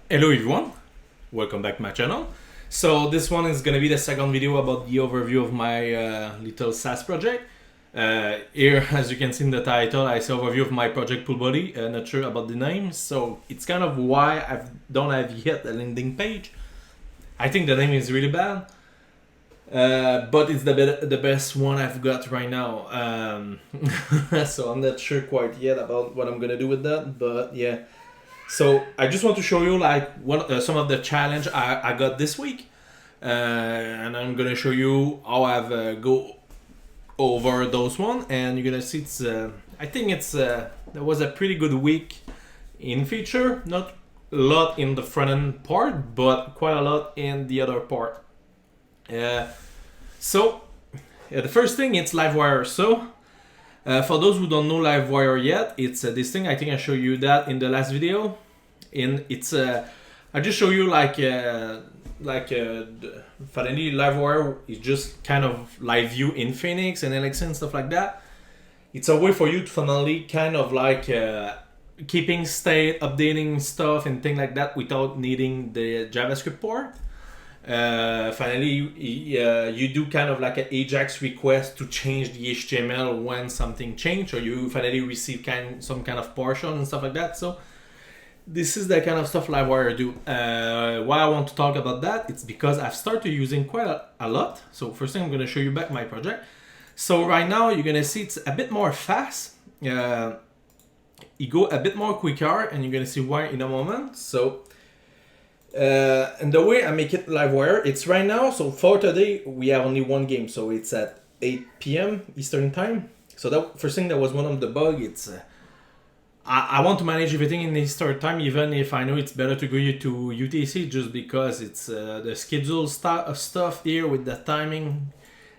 Hello everyone, welcome back to my channel. So this one is gonna be the second video about the overview of my little SaaS project. Here, as you can see in the title, I say overview of my project pool body. Not sure about the name, so it's kind of why I don't have yet a landing page. I think the name is really bad, but it's the best one I've got right now. So I'm not sure quite yet about what I'm gonna do with that, but yeah. So I just want to show you like what some of the challenge I got this week, and I'm gonna show you how I've go over those one, and you're gonna see it's. I think it's there was a pretty good week in feature, not a lot in the front end part, but quite a lot in the other part. So the first thing it's Livewire. So. For those who don't know Livewire yet, it's this thing. I think I showed you that in the last video. I just show you finally Livewire is just kind of live view in Phoenix and Alexa and stuff like that. It's a way for you to finally kind of keeping state, updating stuff and things like that without needing the JavaScript part. Finally, you do kind of like an AJAX request to change the HTML when something changed, or you finally receive some kind of partial and stuff like that. So this is the kind of stuff Livewire do. Why I want to talk about that, it's because I've started using quite a lot. So first thing, I'm going to show you back my project. So right now you're going to see it's a bit more fast. You go a bit more quicker, and you're going to see why in a moment. So and the way I make it Livewire, it's right now. So for today, we have only one game. So it's at 8 p.m. Eastern time. So that first thing, that was one of the bugs. It's I want to manage everything in Eastern time, even if I know it's better to go to UTC, just because it's the schedule stuff here with the timing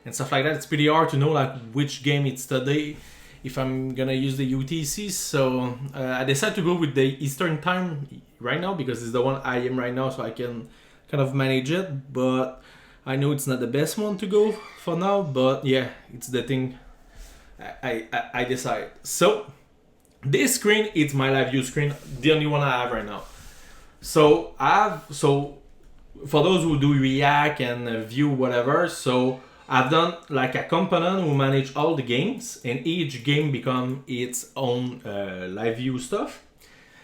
and stuff like that. It's pretty hard to know like which game it's today if I'm gonna use the UTC. So I decided to go with the Eastern time right now because it's the one I am right now, so I can kind of manage it. But I know it's not the best one to go for now, but yeah, it's the thing I decide. So this screen, it's my live view screen, the only one I have right now. So for those who do React and Vue whatever, so I've done like a component who manage all the games, and each game become its own live view stuff.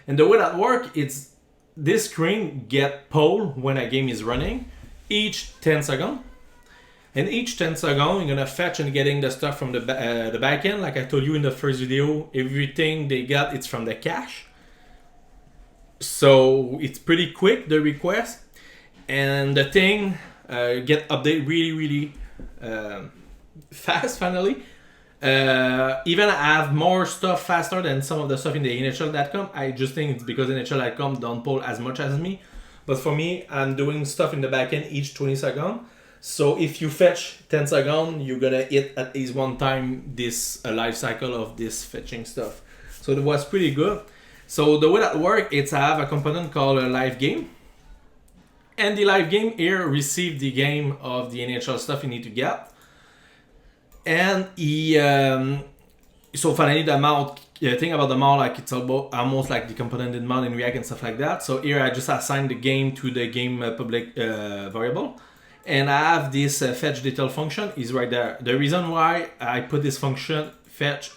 And the way that works, it's this screen get poll when a game is running each 10 seconds. And each 10 seconds, you're gonna fetch and getting the stuff from the backend. Like I told you in the first video, everything they got, it's from the cache. So it's pretty quick, the request. And the thing get update really fast finally. Even I have more stuff faster than some of the stuff in the NHL.com. I just think it's because NHL.com don't poll as much as me. But for me, I'm doing stuff in the backend each 20 seconds. So if you fetch 10 seconds, you're gonna hit at least one time this life cycle of this fetching stuff. So it was pretty good. So the way that works, it's I have a component called a live game. And the live game here receive the game of the NHL stuff you need to get. And so finally the mount, thing about the mount, like it's almost like the component in mount in React and stuff like that. So here I just assign the game to the game public variable. And I have this fetch detail function is right there. The reason why I put this function fetch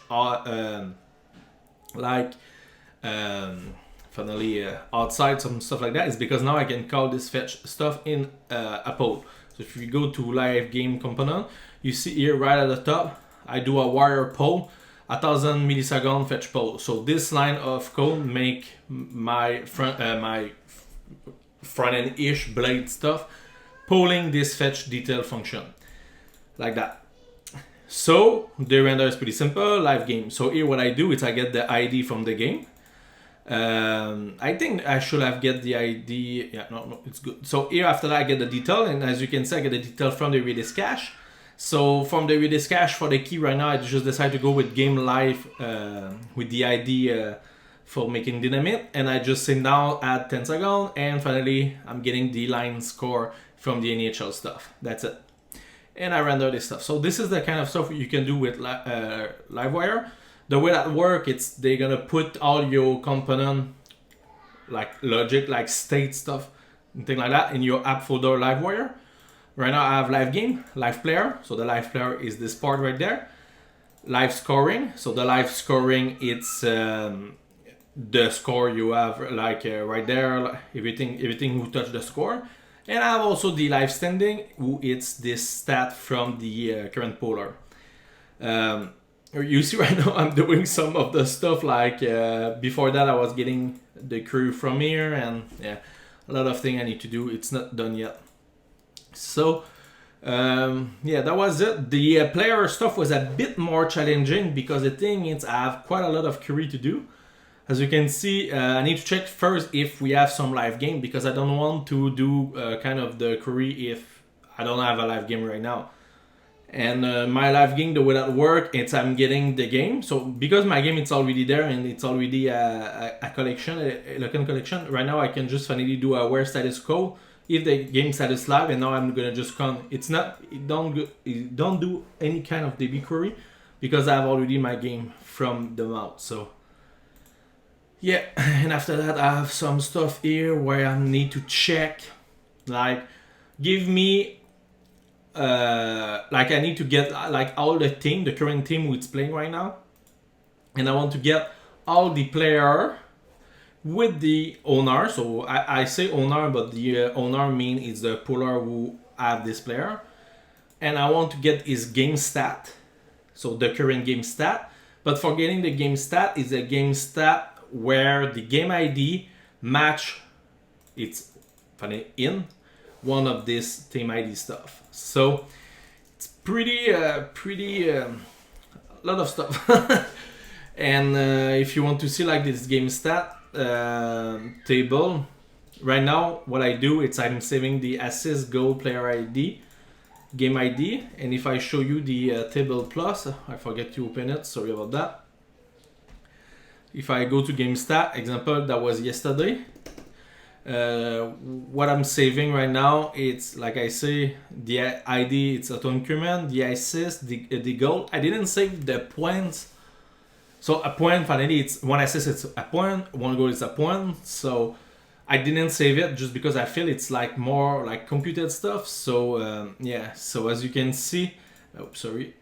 finally outside some stuff like that is because now I can call this fetch stuff in a poll. So if you go to live game component, you see here right at the top, I do a wire poll, 1000 millisecond fetch poll. So this line of code make my front end ish blade stuff polling this fetch detail function like that. So the render is pretty simple, live game. So here what I do is I get the ID from the game. I think I should have get the ID. Yeah, no, it's good. So here after that I get the detail, and as you can see I get the detail from the Redis cache. So from the Redis cache for the key right now I just decided to go with game live with the ID for making dynamite, and I just say now add 10 seconds, and finally I'm getting the line score from the NHL stuff. That's it. And I render this stuff. So this is the kind of stuff you can do with Livewire. The way that works, it's they're gonna put all your component like logic, like state stuff, and things like that in your app folder Livewire. Right now I have live game, live player. So the live player is this part right there. Live scoring. So the live scoring, it's the score you have like right there, everything who touched the score. And I have also the live standing, who it's this stat from the current polar. You see right now I'm doing some of the stuff like before that I was getting the crew from here, and yeah, a lot of things I need to do. It's not done yet. So yeah, that was it. The player stuff was a bit more challenging because the thing is I have quite a lot of query to do. As you can see, I need to check first if we have some live game, because I don't want to do kind of the query if I don't have a live game right now. And my live game, the way that works, it's I'm getting the game. So because my game it's already there and it's already a collection, a local collection, right now I can just finally do a where status quo if the game status live, and now I'm gonna just come. It don't do any kind of DB query because I have already my game from the mouth. So yeah, and after that I have some stuff here where I need to check, like give me like I need to get like all the team, the current team who's playing right now, and I want to get all the player with the owner. So I say owner, but the owner mean is the puller who have this player, and I want to get his game stat, so the current game stat. But for getting the game stat is a game stat where the game ID match it's funny in one of this team ID stuff. So it's pretty a lot of stuff. And if you want to see like this game stat table, right now what I do is I'm saving the assist, goal, player ID, game ID, and if I show you the table plus, I forget to open it, sorry about that. If I go to game stat, example that was yesterday, what I'm saving right now, it's like I say, the ID it's auto increment, the assist, the goal. I didn't save the points. So a point finally it's one assist it's a point, one goal is a point. So I didn't save it just because I feel it's like more like computed stuff. So yeah, so as you can see, oh sorry,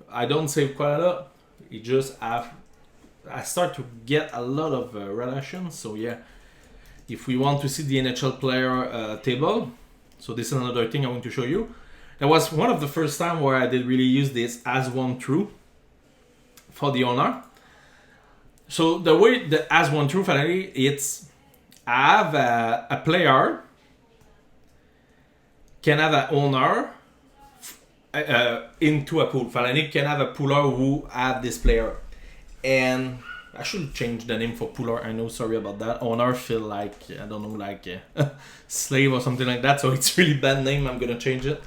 I don't save quite a lot. It just I start to get a lot of relations. So yeah, if we want to see the NHL player table, so this is another thing I want to show you. That was one of the first time where I did really use this as one true for the owner. So the way the as one true finally, it's I have a player can have an owner into a pool. Finally can have a puller who have this player. And I should change the name for puller. I know, sorry about that. Owner feel like, I don't know, like slave or something like that. So it's really bad name. I'm gonna change it.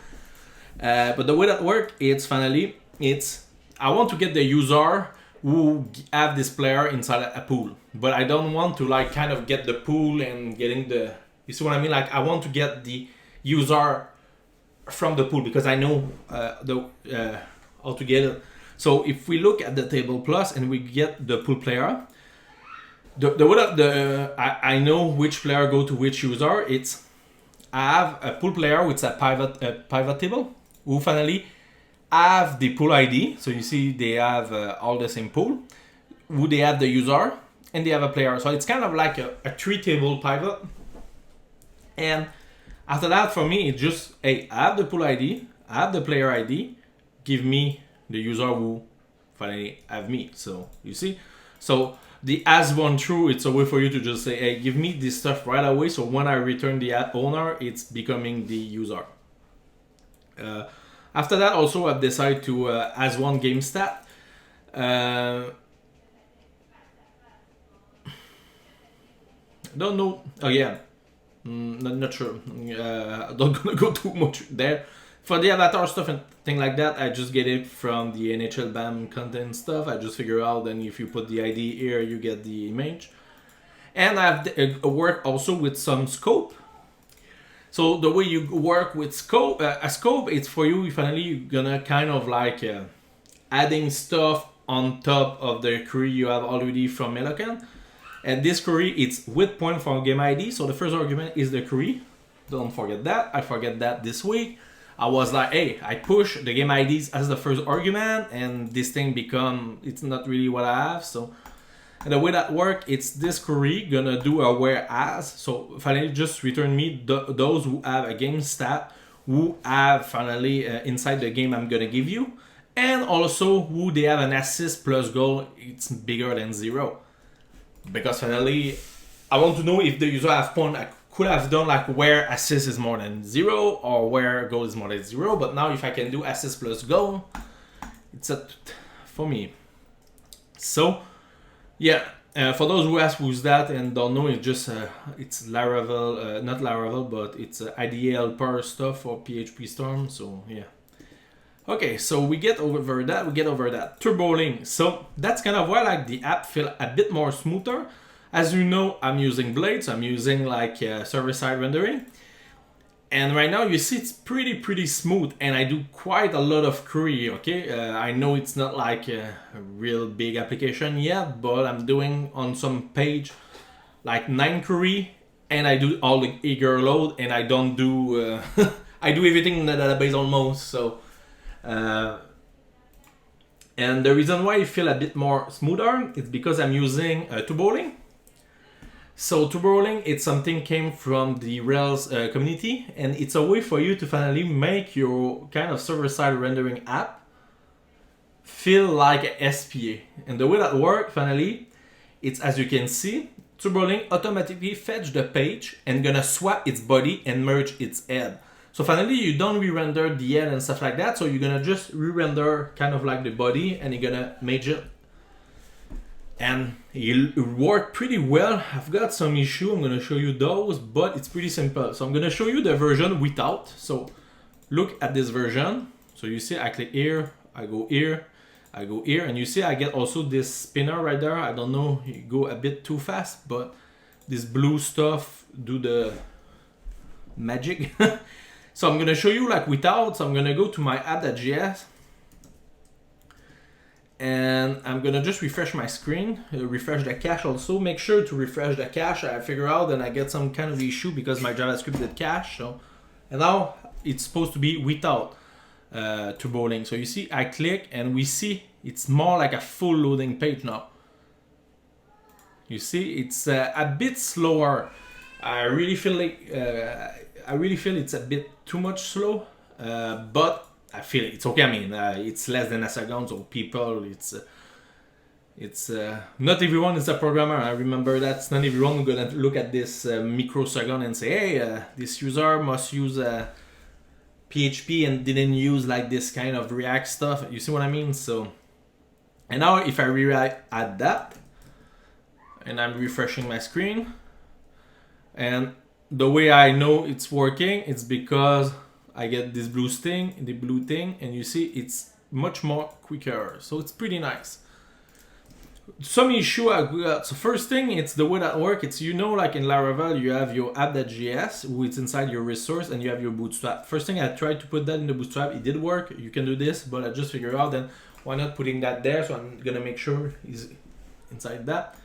But the way that works, it's finally, it's I want to get the user who have this player inside a pool. But I don't want to like kind of get the pool and getting the, you see what I mean? Like I want to get the user from the pool because I know how to get it. So if we look at the table plus and we get the pool player, I know which player go to which user. It's I have a pool player with a pivot table who finally have the pool ID. So you see they have all the same pool. Who they have the user and they have a player. So it's kind of like a three table pivot. And after that for me it's just hey, I have the pool ID, I have the player ID, give me the user who finally have me. So you see, so the as one true, it's a way for you to just say, hey, give me this stuff right away. So when I return the owner, it's becoming the user. After that, also I've decided to as one game stat. Don't know. Oh yeah, not sure. Don't gonna go too much there. For the avatar stuff and thing like that, I just get it from the NHL BAM content stuff. I just figure out then if you put the ID here, you get the image. And I've worked also with some scope. So the way you work with scope, a scope, it's for you, finally you're gonna kind of like adding stuff on top of the query you have already from Melocan. And this query, it's with point for game ID. So the first argument is the query. Don't forget that. I forget that this week. I was like, hey, I push the game IDs as the first argument, and this thing it's not really what I have. So, and the way that works, it's this query gonna do a whereas. So finally, just return me those who have a game stat, who have finally inside the game I'm gonna give you, and also who they have an assist plus goal. It's bigger than 0, because finally, I want to know if the user have point. I could have done like where assist is more than 0 or where goal is more than 0, but now if I can do assist plus goal, it's for me. So yeah, for those who ask who's that and don't know, it's just it's Laravel, not Laravel, but it's IDE helper stuff for PHP Storm. So yeah. Okay, so we get over that. Turboling. So that's kind of why like the app feel a bit more smoother. As you know, I'm using Blades. I'm using like server-side rendering. And right now you see it's pretty smooth, and I do quite a lot of query, okay? I know it's not like a real big application yet, but I'm doing on some page like 9 query, and I do all the eager load, and I don't do, I do everything in the database almost, so. And the reason why it feel a bit more smoother is because I'm using turboling. So turboling, it's something came from the Rails community, and it's a way for you to finally make your kind of server-side rendering app feel like a SPA. And the way that works, finally, it's as you can see, turboling automatically fetch the page and gonna swap its body and merge its head. So finally, you don't re-render the head and stuff like that, so you're gonna just re-render kind of like the body, and you're gonna merge it. And it worked pretty well. I've got some issue, I'm gonna show you those, but it's pretty simple. So I'm gonna show you the version without. So look at this version. So you see I click here, I go here, I go here, and you see I get also this spinner right there. I don't know, you go a bit too fast, but this blue stuff do the magic. So I'm gonna show you like without. So I'm gonna go to my app.js, and I'm gonna just refresh my screen, refresh the cache also. Make sure to refresh the cache. I figure out and I get some kind of issue because my JavaScript did cache. So, and now it's supposed to be without turboling. So you see, I click and we see it's more like a full loading page now. You see, it's a bit slower. I really feel like it's a bit too much slow, but I feel it's okay. I mean, it's less than a second, so people, it's not everyone is a programmer. I remember that's not everyone gonna look at this microsecond and say, hey, this user must use PHP and didn't use like this kind of React stuff. You see what I mean? So, and now if I add that, and I'm refreshing my screen, and the way I know it's working, it's because I get this blue thing, and you see it's much more quicker. So it's pretty nice. Some issue I got. So first thing, it's the way that works. It's, you know, like in Laravel, you have your app.js, which is inside your resource, and you have your bootstrap. First thing, I tried to put that in the bootstrap. It did work. You can do this, but I just figured out then why not putting that there. So I'm gonna make sure it's inside that.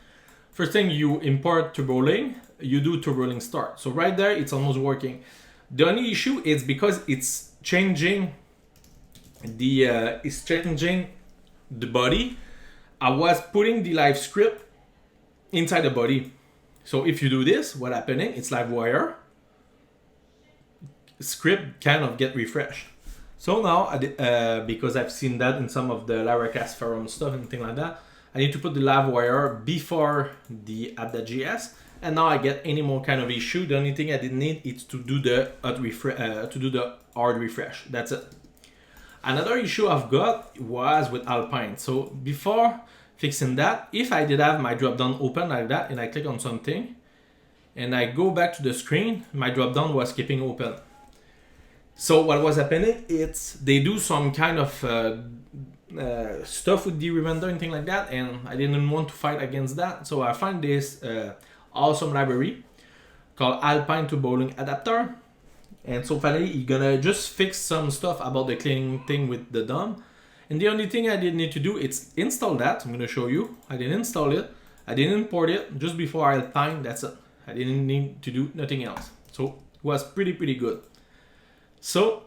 First thing, you import turboling. You do turboling start. So right there, it's almost working. The only issue is because it's changing the body. I was putting the live script inside the body. So if you do this, what's happening? It's Livewire. Script kind of get refreshed. So now, because I've seen that in some of the Laracast forum stuff and things like that, I need to put the Livewire before the app.js. And now I get any more kind of issue. The only thing I didn't need is to do the hard refresh. That's it. Another issue I've got was with Alpine. So before fixing that, if I did have my drop-down open like that, and I click on something, and I go back to the screen, my drop-down was keeping open. So what was happening, it's they do some kind of stuff with the render and things like that, and I didn't want to fight against that. So I find this awesome library called Alpine Turboling Adapter. And so finally, you're gonna just fix some stuff about the cleaning thing with the DOM. And the only thing I did need to do is install that. I'm gonna show you. I didn't install it. I didn't import it just before Alpine. That's it. I didn't need to do nothing else. So it was pretty good. So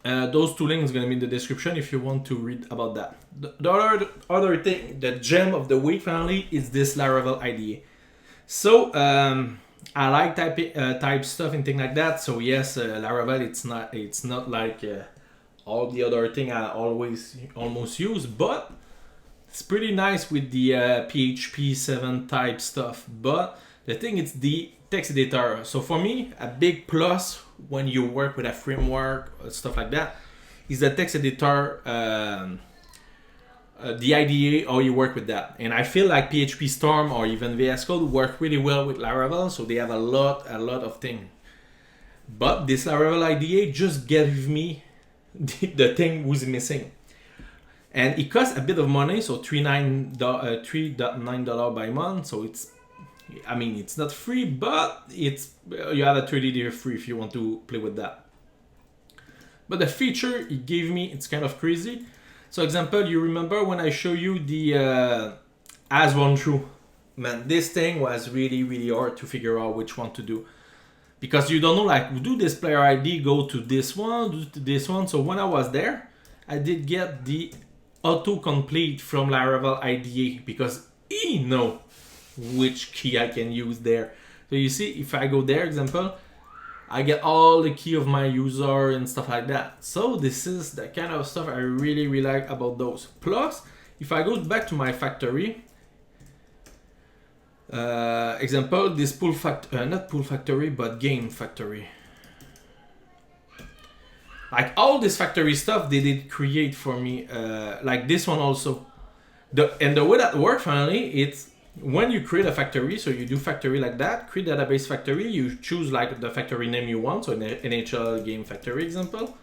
those two links gonna be in the description if you want to read about that. The other thing, the gem of the week finally, is this Laravel IDE. So I like type stuff and things like that. So yes, Laravel, it's not like all the other thing I always almost use, but it's pretty nice with the PHP 7 type stuff. But the thing is the text editor. So for me, a big plus when you work with a framework or stuff like that is the text editor, the IDE, how you work with that. And I feel like PHP Storm or even VS Code work really well with Laravel, so they have a lot of things. But this Laravel IDE just gave me the thing was missing. And it costs a bit of money, so $3.9 by month. So it's, I mean, it's not free, but it's, you have a 30-day free if you want to play with that. But the feature it gave me, it's kind of crazy. So example, you remember when I show you the as one true? Man, this thing was really hard to figure out which one to do. Because you don't know, like, do this player ID, go to this one, do to this one. So when I was there, I did get the autocomplete from Laravel IDE because he know which key I can use there. So you see, if I go there, example, I get all the key of my user and stuff like that. So this is the kind of stuff I really like about those. Plus, if I go back to my factory, example, this not pool factory, but game factory. Like all this factory stuff they did create for me, like this one also. And the way that works finally, it's when you create a factory, so you do factory like that, create database factory, you choose like the factory name you want, so an NHL game factory example,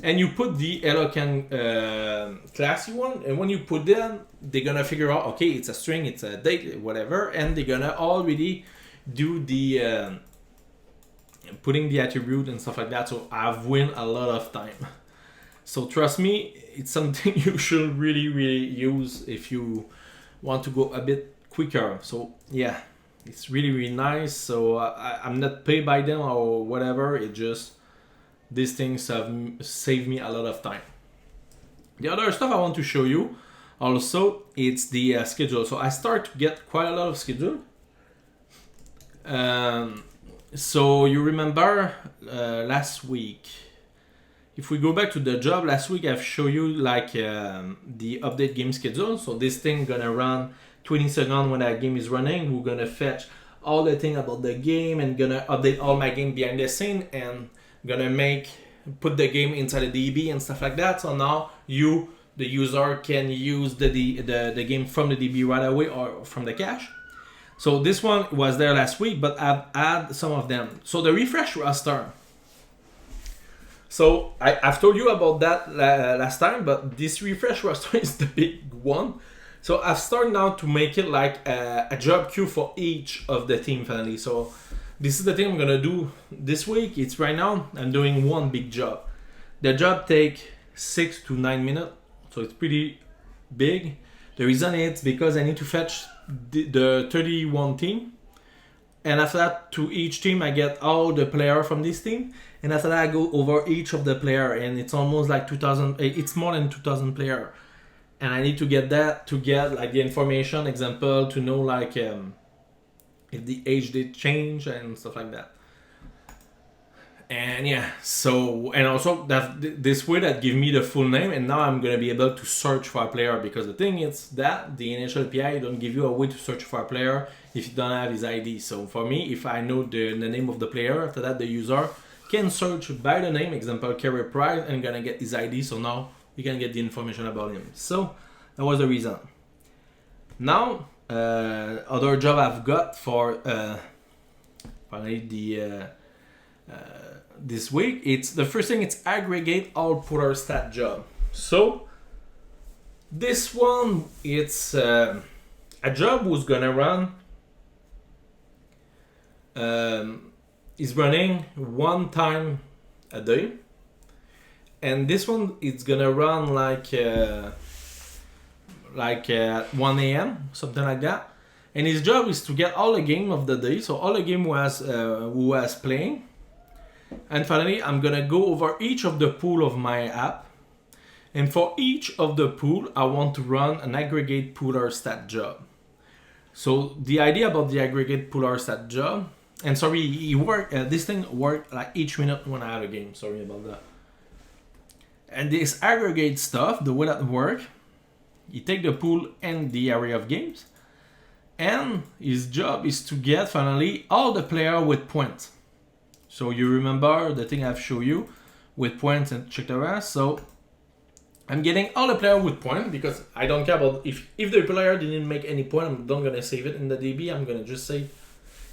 and you put the Elocan class you want, and when you put them, they're gonna figure out, okay, it's a string, it's a date, whatever, and they're gonna already do the putting the attribute and stuff like that, so I've won a lot of time. So trust me, it's something you should really use if you want to go a bit quicker. So yeah, it's really nice. So I'm not paid by them or whatever, it just, these things have saved me a lot of time. The other stuff I want to show you also, it's the schedule. So I start to get quite a lot of schedule. So you remember last week, if we go back to the job last week, I've shown you like the update game schedule. So this thing gonna run 20 seconds when that game is running. We're gonna fetch all the thing about the game and gonna update all my game behind the scene and gonna put the game inside the DB and stuff like that. So now you, the user, can use the game from the DB right away or from the cache. So this one was there last week, but I've added some of them. So the refresh roster. So I've told you about that last time, but this refresh roster is the big one. So I've started now to make it like a job queue for each of the team finally. So this is the thing I'm gonna do this week. It's right now, I'm doing one big job. The job take 6 to 9 minutes, so it's pretty big. The reason is because I need to fetch the 31 team, and after that to each team I get all the player from this team, and after that I go over each of the player, and it's almost like 2000, it's more than 2000 player, and I need to get that to get like the information, example, to know like if the age did change and stuff like that. And yeah, so, and also that this way that give me the full name, and now I'm gonna be able to search for a player, because the thing is that the initial API don't give you a way to search for a player if you don't have his ID. So for me, if I know the name of the player, after that the user can search by the name, example career price, and gonna get his ID, so now you can get the information about him. So that was the reason. Now other job I've got for finally the this week, it's the first thing, it's aggregate all putter stat job. So this one, it's a job who's gonna run is running one time a day, and this one it's gonna run like 1 a.m. something like that, And his job is to get all the game of the day, so all the game who was playing. And finally, I'm gonna go over each of the pool of my app. And for each of the pool, I want to run an aggregate pooler stat job. So the idea about the aggregate pooler stat job, and sorry, this thing worked like each minute when I have a game, sorry about that. And this aggregate stuff, the way that works, you take the pool and the area of games, and his job is to get finally all the players with points. So you remember the thing I've shown you with points and check the rest. So I'm getting all the players with points because I don't care about if the player didn't make any point, I'm not gonna save it in the DB. I'm gonna just save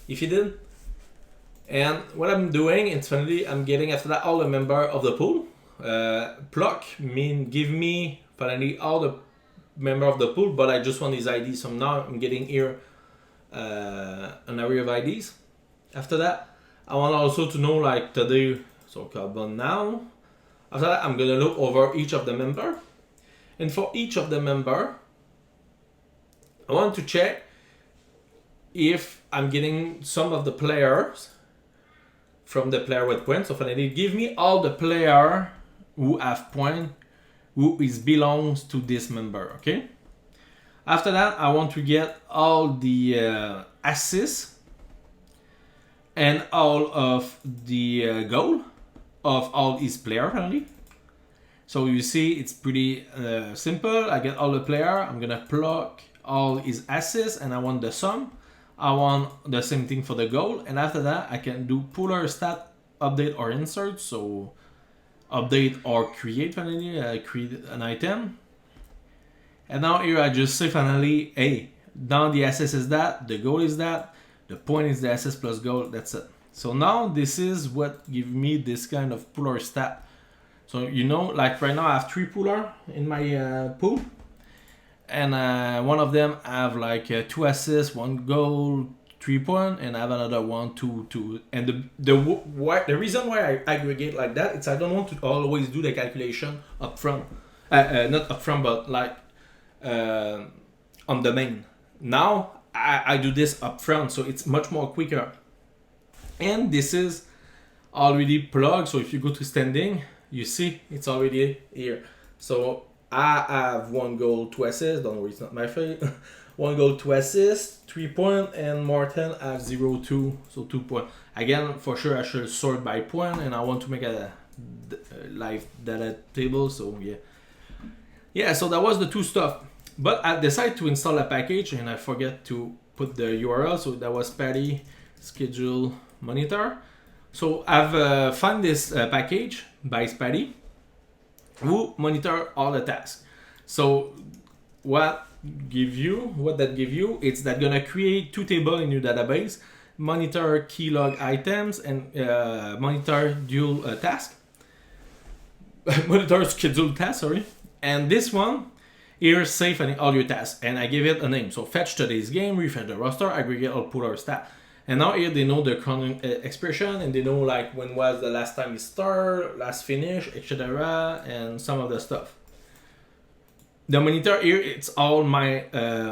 if he did. And what I'm doing is finally I'm getting after that all the members of the pool. Pluck give me finally all the member of the pool, but I just want his ID. So now I'm getting here an array of IDs. After that, I want also to know like today, so carbon now. After that, I'm gonna look over each of the member, and for each of the member, I want to check if I'm getting some of the players from the player with points. So finally, give me all the player who have point, who belongs to this member, okay? After that, I want to get all the assists and all of the goal of all his player finally. So you see, it's pretty simple. I get all the player, I'm gonna pluck all his assists, and I want the sum. I want the same thing for the goal, and after that, I can do pooler stat, update or insert. So update or create finally, create an item. And now here I just say finally, hey, now the assist is that, the goal is that, the point is the assist plus goal, that's it. So now this is what gives me this kind of pooler stat. So you know, like right now I have 3 pooler in my pool. And one of them have like 2 assists, 1 goal, 3 points, and I have another 1, 2, 2. And the reason why I aggregate like that is I don't want to always do the calculation up front. Not up front, but like on the main. Now I do this up front, so it's much more quicker. And this is already plugged, so if you go to standing, you see it's already here. So I have 1 goal, 2 assists, don't worry, it's not my fault. 1 goal, 2 assists, 3 points, and Martin has 0, 2, so 2 points. Again, for sure I should sort by point, and I want to make a live data table, so yeah. Yeah, so that was the 2 stuff. But I decided to install a package, and I forget to put the URL, so that was Patty schedule monitor. So I've found this package by Patty who monitor all the tasks. So what that give you, it's that gonna create 2 tables in your database, monitor key log items and monitor dual task, monitor schedule task, sorry. And this one here save all your tasks, and I give it a name. So fetch today's game, refresh the roster, aggregate all pooler stat. And now here they know the expression, and they know like when was the last time you start, last finish, etc., and some of the stuff. The monitor here, it's all my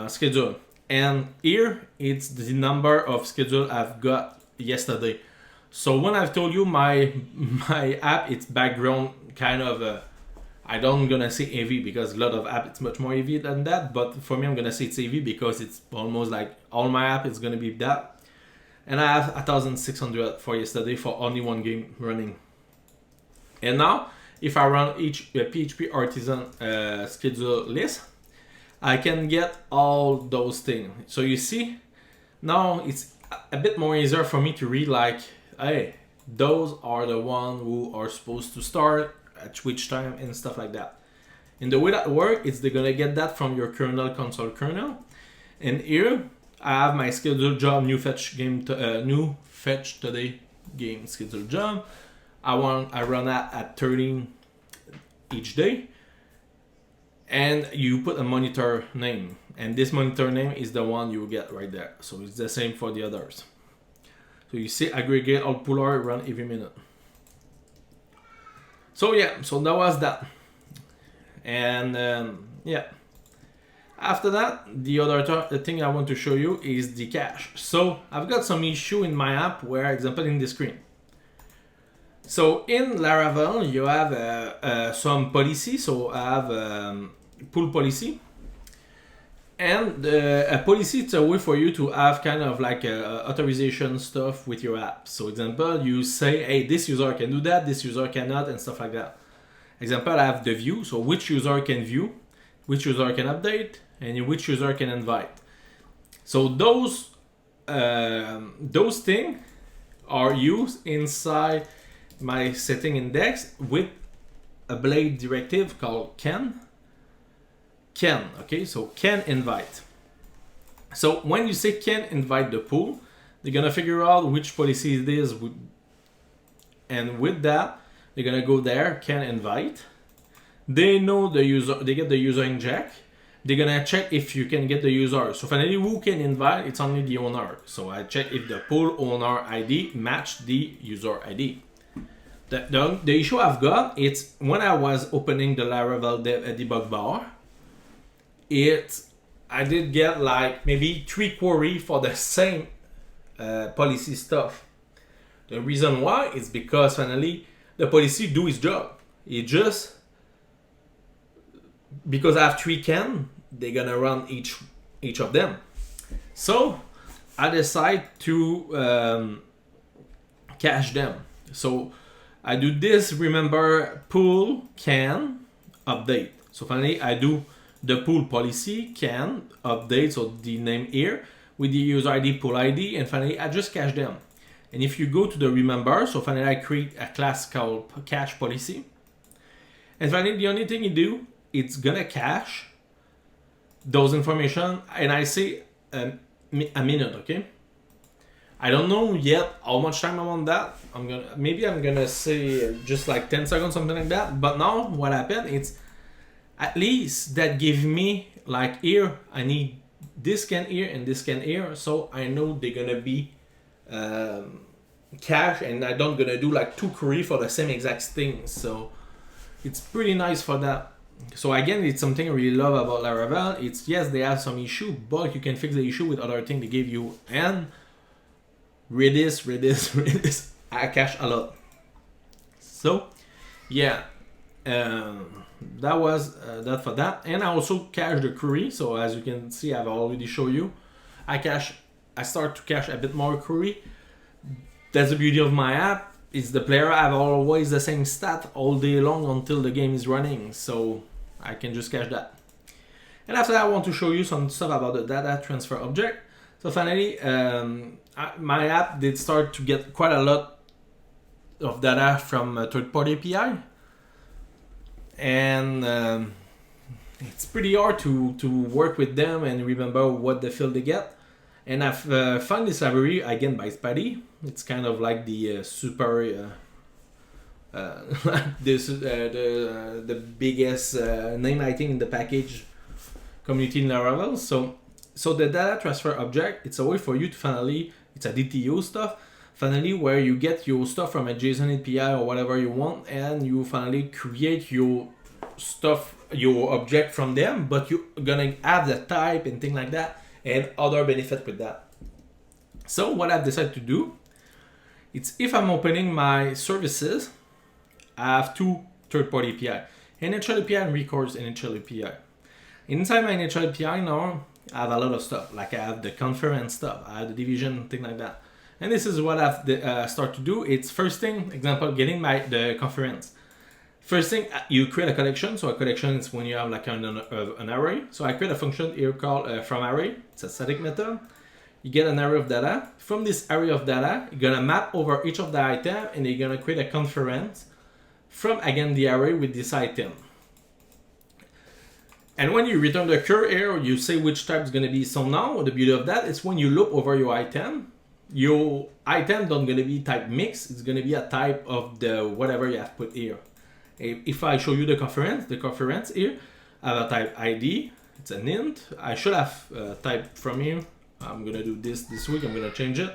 schedule, and here it's the number of schedule I've got yesterday. So when I've told you my app, it's background kind of I don't gonna say heavy because a lot of app it's much more heavy than that, but for me I'm gonna say it's heavy because it's almost like all my app is gonna be that. And I have 1,600 for yesterday for only 1 game running. And now, if I run each PHP artisan schedule list, I can get all those things. So you see, now it's a bit more easier for me to read like, hey, those are the ones who are supposed to start at which time and stuff like that. And the way that works, it's they're gonna get that from your kernel console kernel. And here, I have my schedule job, new fetch today game schedule job. I run that at 13 each day, and you put a monitor name, and this monitor name is the one you get right there. So it's the same for the others. So you see aggregate all pooler run every minute. So yeah, so that was that, and yeah. After that, the other thing I want to show you is the cache. So I've got some issue in my app where, example, in the screen. So in Laravel, you have some policy. So I have pull policy. And a policy, it's a way for you to have kind of like authorization stuff with your app. So example, you say, hey, this user can do that, this user cannot, and stuff like that. Example, I have the view. So which user can view, which user can update, and which user can invite. So those things are used inside my setting index with a blade directive called can, okay, so can invite. So when you say can invite the pool, they're gonna figure out which policy it is, and with that, they're gonna go there, can invite. They know the user, they get the user inject. They're gonna check if you can get the user. So finally, who can invite? It's only the owner. So I check if the pool owner ID match the user ID. The issue I've got, it's when I was opening the Laravel debug bar, I did get like maybe 3 queries for the same policy stuff. The reason why is because finally the policy do its job. It just, because I have 3 can, they're gonna run each of them. So I decide to cache them. So I do this, remember, pool can update. So finally I do the pool policy can update, so the name here with the user ID, pool ID, and finally I just cache them. And if you go to the remember, so finally I create a class called cache policy. And finally the only thing you do, it's gonna cache those information, and I say a minute, okay? I don't know yet how much time I'm on that. I'm gonna say just like 10 seconds, something like that. But now what happened, it's at least that give me like here, I need this can here and this can here, so I know they're gonna be cached, and I don't gonna do like 2 queries for the same exact thing. So it's pretty nice for that. So again, it's something I really love about Laravel. It's, yes, they have some issue, but you can fix the issue with other things they give you. And Redis, I cache a lot. So yeah, that was that for that. And I also cache the query. So as you can see, I've already shown you. I start to cache a bit more query. That's the beauty of my app. It's the player have always the same stat all day long until the game is running. So I can just cache that. And after that, I want to show you some stuff about the data transfer object. So finally, my app did start to get quite a lot of data from a third-party API. And it's pretty hard to work with them and remember what the field they get. And I've found this library again by Spatty. It's kind of like the super the biggest name, I think, in the package community in Laravel. So the data transfer object, it's a way for you to finally, it's a DTO stuff, finally where you get your stuff from a JSON API or whatever you want, and you finally create your stuff, your object from them, but you're gonna have the type and things like that, and other benefit with that. So what I've decided to do, it's if I'm opening my services, I have 2 third-party API, NHL API and Records NHL API. Inside my NHL API now, I have a lot of stuff, like I have the conference stuff, I have the division, thing like that. And this is what I've started to do. It's first thing, example, getting the conference. First thing, you create a collection. So a collection is when you have like an array. So I create a function here called from array. It's a static method. You get an array of data. From this array of data, you're gonna map over each of the item, and you're gonna create a conference from, again, the array with this item. And when you return the cur here, you say which type is gonna be. So now the beauty of that is when you loop over your item don't gonna be type mix. It's gonna be a type of the whatever you have put here. If I show you the conference here, I have a type ID. It's an int. I should have type from here. I'm gonna do this week. I'm gonna change it.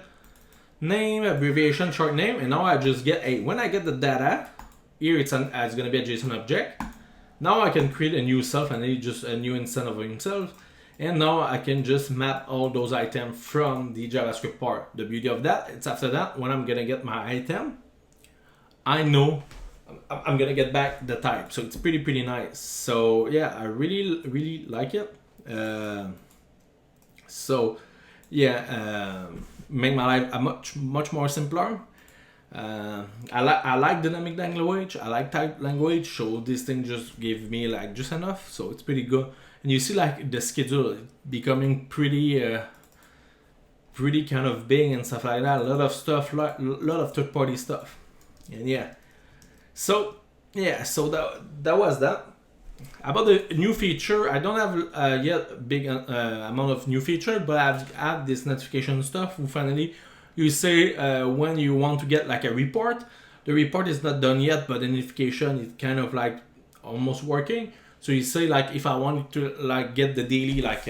Name, abbreviation, short name, and now I just get when I get the data here, it's gonna be a JSON object. Now I can create a new self, and just a new instance of himself. And now I can just map all those items from the JavaScript part. The beauty of that, it's after that, when I'm gonna get my item, I know I'm gonna get back the type. So it's pretty nice. So yeah, I really like it. So yeah, make my life a much more simpler. I like dynamic language. I like type language. So this thing just gave me like just enough. So it's pretty good. And you see like the schedule becoming pretty kind of big and stuff like that. A lot of stuff, lot of third-party stuff. And yeah, so that was that. About the new feature, I don't have yet a big amount of new feature, but I've had this notification stuff. Finally, you say when you want to get like a report. The report is not done yet, but the notification is kind of like almost working. So you say like if I wanted to like get the daily like,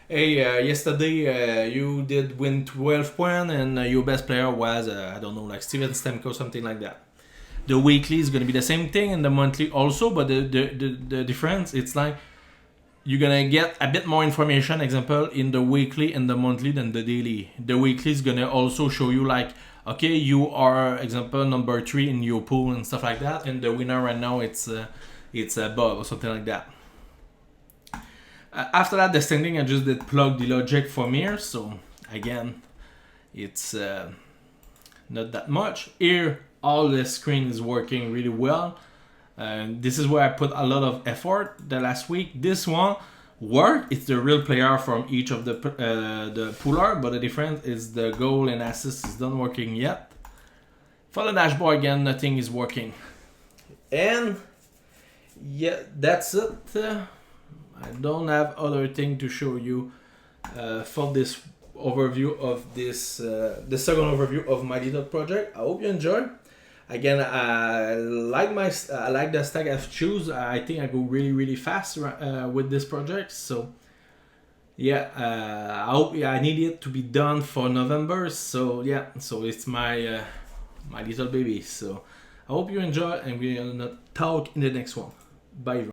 hey, yesterday you did win 12 points and your best player was I don't know, like Steven Stamkos, something like that. The weekly is going to be the same thing and the monthly also, but the difference, it's like you're going to get a bit more information, example, in the weekly and the monthly than the daily. The weekly is going to also show you like, okay, you are, example, number 3 in your pool and stuff like that, and the winner right now, it's Bob or something like that. After that, the same thing, I just did plug the logic from here, so again, it's not that much. Here, all the screen is working really well. This is where I put a lot of effort the last week. This one worked. It's the real player from each of the pooler, but the difference is the goal and assist is not working yet. For the dashboard again, nothing is working. And yeah, that's it. I don't have other thing to show you for this overview of this, the second overview of my little project. I hope you enjoy. Again, I like the stack I've choose. I think I go really fast with this project. So yeah, I hope I need it to be done for November. So yeah, so it's my my little baby. So I hope you enjoy, and we're gonna talk in the next one. Bye.